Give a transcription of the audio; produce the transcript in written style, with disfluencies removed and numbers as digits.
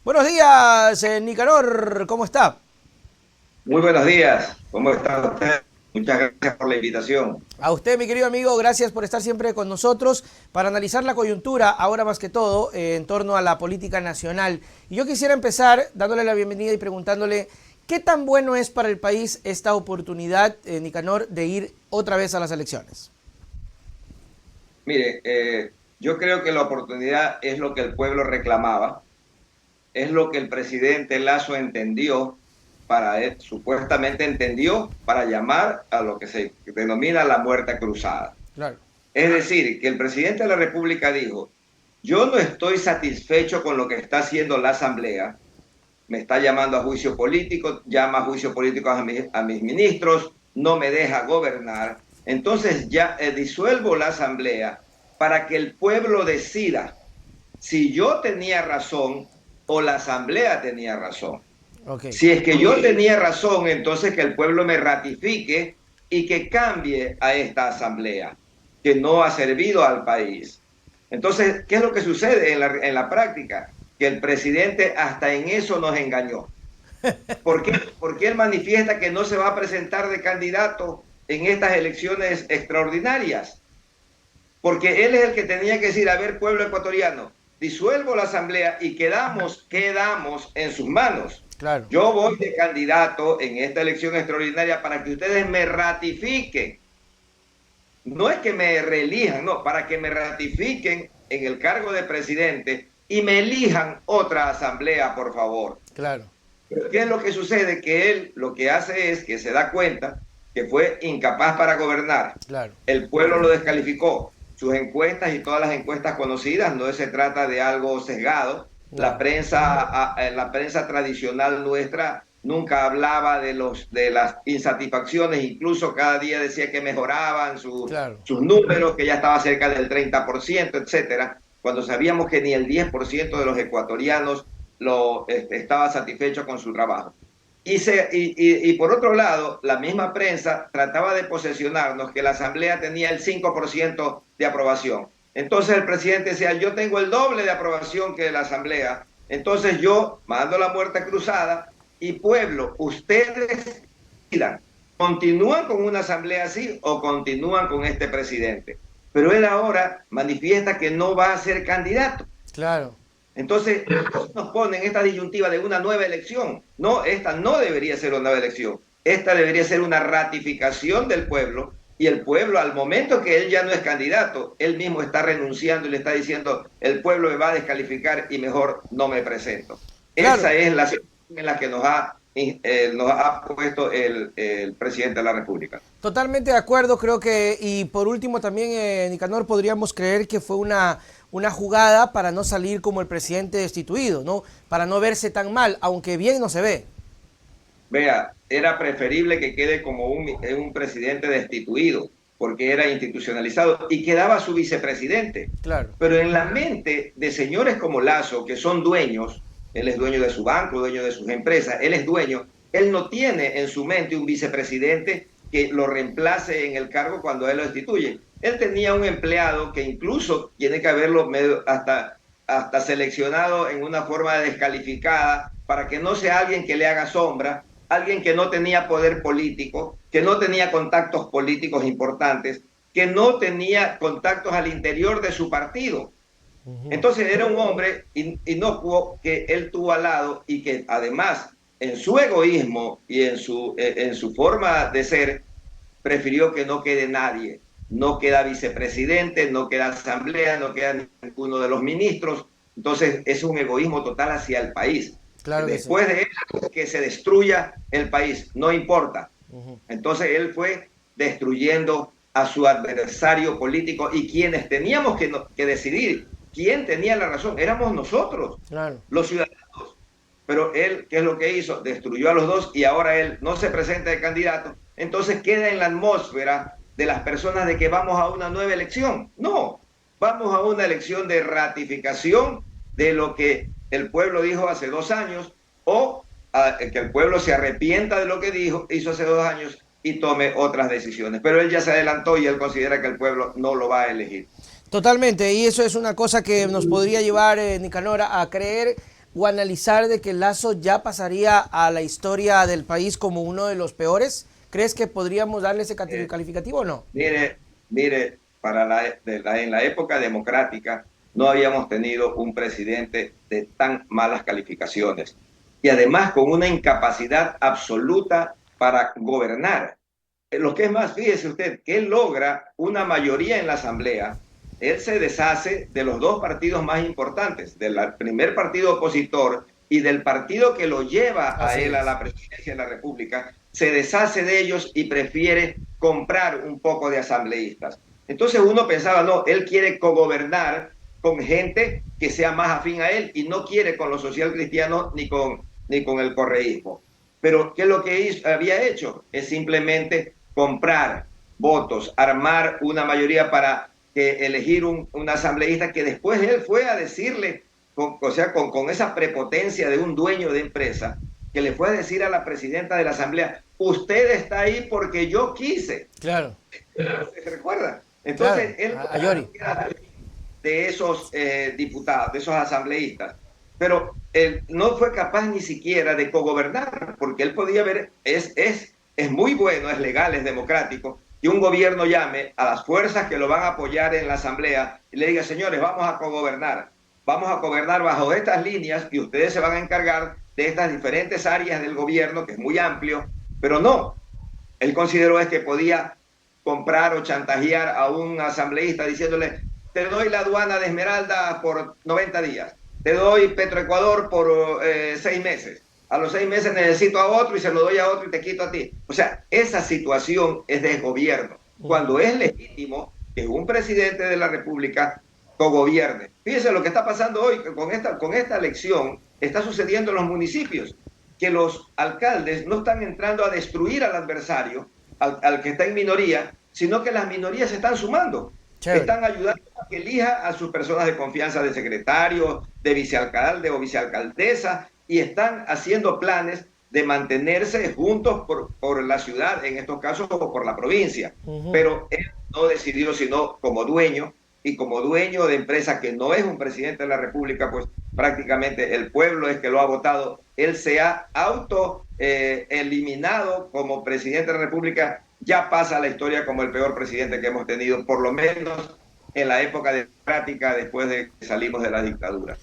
Buenos días, Nicanor, ¿cómo está? Muy buenos días, ¿cómo está usted? Muchas gracias por la invitación. A usted, mi querido amigo, gracias por estar siempre con nosotros para analizar la coyuntura, ahora más que todo, en torno a la política nacional. Y yo quisiera empezar dándole la bienvenida y preguntándole qué tan bueno es para el país esta oportunidad, Nicanor, de ir otra vez a las elecciones. Mire, yo creo que la oportunidad es lo que el pueblo reclamaba, es lo que el presidente Lasso entendió, supuestamente entendió para llamar a lo que se denomina la muerte cruzada. Claro. Es decir, que el presidente de la República dijo, yo no estoy satisfecho con lo que está haciendo la Asamblea, me está llamando a juicio político, llama a juicio político a mis ministros, no me deja gobernar. Entonces ya disuelvo la asamblea para que el pueblo decida si yo tenía razón o la asamblea tenía razón. Ok. Si es que yo tenía razón, entonces que el pueblo me ratifique y que cambie a esta asamblea, que no ha servido al país. Entonces, ¿qué es lo que sucede en la práctica? Que el presidente hasta en eso nos engañó. ¿Por qué? Porque él manifiesta que no se va a presentar de candidato en estas elecciones extraordinarias. Porque él es el que tenía que decir, a ver, pueblo ecuatoriano, disuelvo la asamblea y quedamos en sus manos. Claro. Yo voy de candidato en esta elección extraordinaria para que ustedes me ratifiquen. No es que me reelijan, no, para que me ratifiquen en el cargo de presidente y me elijan otra asamblea, por favor. Claro. Pero ¿qué es lo que sucede? Que él lo que hace es que se da cuenta que fue incapaz para gobernar. Claro. El pueblo lo descalificó. Sus encuestas y todas las encuestas conocidas, no se trata de algo sesgado. No. La prensa tradicional nuestra nunca hablaba de las insatisfacciones, incluso cada día decía que mejoraban Claro. sus números, que ya estaba cerca del 30%, etcétera, cuando sabíamos que ni el 10% de los ecuatorianos estaba satisfecho con su trabajo. Y por otro lado, la misma prensa trataba de posesionarnos que la Asamblea tenía el 5% de aprobación. Entonces el presidente decía, yo tengo el doble de aprobación que la Asamblea, entonces yo mando la muerte cruzada y pueblo, ustedes decidan, ¿continúan con una Asamblea así o continúan con este presidente? Pero él ahora manifiesta que no va a ser candidato. Claro. Entonces nos ponen esta disyuntiva de una nueva elección. No, esta no debería ser una nueva elección. Esta debería ser una ratificación del pueblo y el pueblo, al momento que él ya no es candidato, él mismo está renunciando y le está diciendo, el pueblo me va a descalificar y mejor no me presento. Claro. Esa es la situación en la que nos ha puesto el presidente de la República. Totalmente de acuerdo, creo que, y por último también, Nicanor, podríamos creer que fue una jugada para no salir como el presidente destituido, ¿no? Para no verse tan mal, aunque bien no se ve. Vea, era preferible que quede como un presidente destituido, porque era institucionalizado, y quedaba su vicepresidente. Claro. Pero en la mente de señores como Lasso, que son dueños, él es dueño de su banco, dueño de sus empresas, él es dueño, él no tiene en su mente un vicepresidente que lo reemplace en el cargo cuando él lo destituye. Él tenía un empleado que incluso tiene que haberlo hasta seleccionado en una forma descalificada para que no sea alguien que le haga sombra, alguien que no tenía poder político, que no tenía contactos políticos importantes, que no tenía contactos al interior de su partido. Entonces era un hombre inocuo que él tuvo al lado y que además en su egoísmo y en su forma de ser prefirió que no quede nadie. No queda vicepresidente, no queda asamblea, no queda ninguno de los ministros. Entonces es un egoísmo total hacia el país. Claro que sí. Después de eso, que se destruya el país, no importa. Entonces él fue destruyendo a su adversario político y quienes teníamos que decidir quién tenía la razón, éramos nosotros, Claro. los ciudadanos. Pero él, ¿qué es lo que hizo? Destruyó a los dos y ahora él no se presenta de candidato. Entonces queda en la atmósfera de las personas de que vamos a una nueva elección. No, vamos a una elección de ratificación de lo que el pueblo dijo hace 2 años o que el pueblo se arrepienta de lo que hizo hace 2 años y tome otras decisiones. Pero él ya se adelantó y él considera que el pueblo no lo va a elegir. Totalmente, y eso es una cosa que nos podría llevar, Nicanor, a creer o analizar de que Lasso ya pasaría a la historia del país como uno de los peores? ¿Crees que podríamos darle ese calificativo o no? Mire, en la época democrática no habíamos tenido un presidente de tan malas calificaciones y además con una incapacidad absoluta para gobernar. Lo que es más, fíjese usted, que él logra una mayoría en la Asamblea, él se deshace de los dos partidos más importantes, del primer partido opositor y del partido que lo lleva a él a la presidencia de la República, se deshace de ellos y prefiere comprar un poco de asambleístas. Entonces uno pensaba, no, él quiere cogobernar con gente que sea más afín a él y no quiere con los socialcristianos ni con el correísmo. Pero ¿qué es lo que había hecho? Es simplemente comprar votos, armar una mayoría para elegir un asambleísta que después él fue a decirle, con esa prepotencia de un dueño de empresa, que le fue a decir a la presidenta de la asamblea, usted está ahí porque yo quise. Claro. ¿Se recuerda? Entonces, claro. Él de esos diputados, de esos asambleístas, pero él no fue capaz ni siquiera de cogobernar, porque él podía ver, es muy bueno, es legal, es democrático, que un gobierno llame a las fuerzas que lo van a apoyar en la asamblea y le diga, señores, vamos a cogobernar bajo estas líneas y ustedes se van a encargar de estas diferentes áreas del gobierno, que es muy amplio, pero no, él consideró que podía comprar o chantajear a un asambleísta diciéndole, te doy la aduana de Esmeralda por 90 días, te doy Petroecuador por 6 meses, a los 6 meses necesito a otro y se lo doy a otro y te quito a ti. O sea, esa situación es desgobierno. Cuando es legítimo que un presidente de la República cogobierne. Fíjense lo que está pasando hoy con esta elección, está sucediendo en los municipios, que los alcaldes no están entrando a destruir al adversario, al que está en minoría, sino que las minorías se están sumando. Chévere. Están ayudando a que elija a sus personas de confianza de secretario, de vicealcalde o vicealcaldesa, y están haciendo planes de mantenerse juntos por la ciudad, en estos casos, o por la provincia. Pero él no decidió, sino como dueño, y como dueño de empresa que no es un presidente de la República, pues prácticamente el pueblo es que lo ha votado. Él se ha eliminado como presidente de la República, ya pasa a la historia como el peor presidente que hemos tenido, por lo menos en la época democrática después de que salimos de la dictadura.